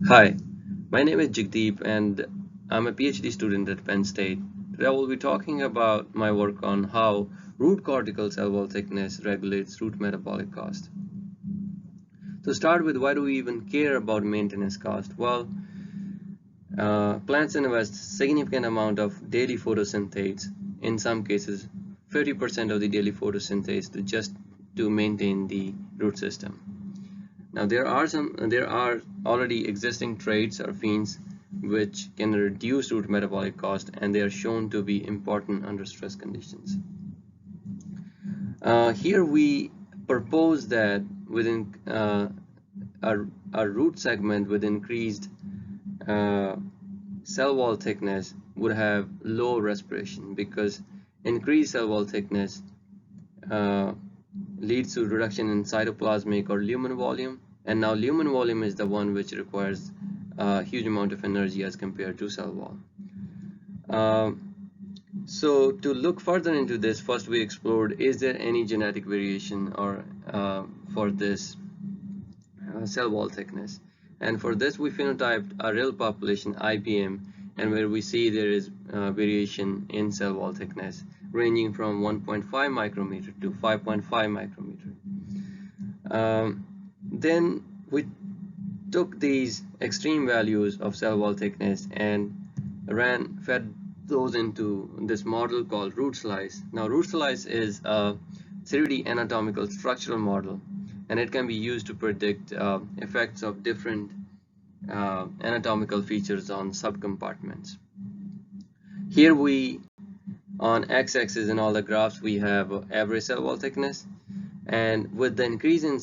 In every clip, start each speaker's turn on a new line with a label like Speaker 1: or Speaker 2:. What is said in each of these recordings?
Speaker 1: Hi, my name is Jagdeep and I'm a PhD student at Penn State. Today I will be talking about my work on how root cortical cell wall thickness regulates root metabolic cost. To start with, why do we even care about maintenance cost? Well, plants invest significant amount of daily photosynthase, in some cases 50% of the daily photosynthase to maintain the root system. Now there are already existing traits or phenes which can reduce root metabolic cost, and they are shown to be important under stress conditions. Here we propose that within a root segment with increased cell wall thickness would have low respiration, because increased cell wall thickness uh, leads to reduction in cytoplasmic or lumen volume, and now lumen volume is the one which requires a huge amount of energy as compared to cell wall. So to look further into this, first we explored, is there any genetic variation or for this cell wall thickness? And for this we phenotyped a real population IPM, and where we see there is variation in cell wall thickness ranging from 1.5 micrometer to 5.5 micrometer. Then we took these extreme values of cell wall thickness and fed those into this model called root slice. Now root slice is a 3D anatomical structural model, and it can be used to predict effects of different anatomical features on subcompartments. Here on x-axis in all the graphs we have average cell wall thickness, and with the increase in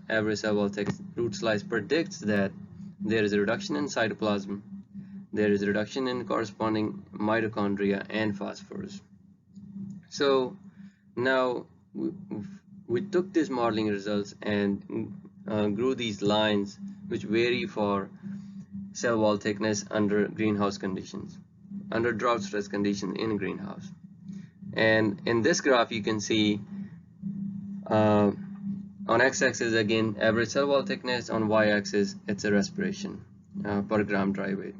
Speaker 1: average cell wall thickness, root slice predicts that there is a reduction in cytoplasm, there is a reduction in corresponding mitochondria and phosphorus. So now we took these modeling results and grew these lines which vary for cell wall thickness under greenhouse conditions, under drought stress conditions in greenhouse. And in this graph you can see on x-axis again average cell wall thickness, on y-axis it's a respiration per gram dry weight.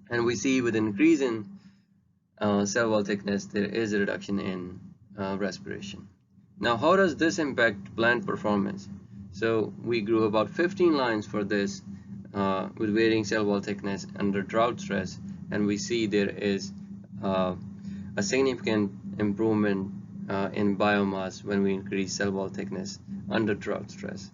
Speaker 1: And we see with increase in cell wall thickness there is a reduction in respiration. Now how does this impact plant performance? So we grew about 15 lines for this with varying cell wall thickness under drought stress, and we see there is a significant improvement in biomass when we increase cell wall thickness under drought stress.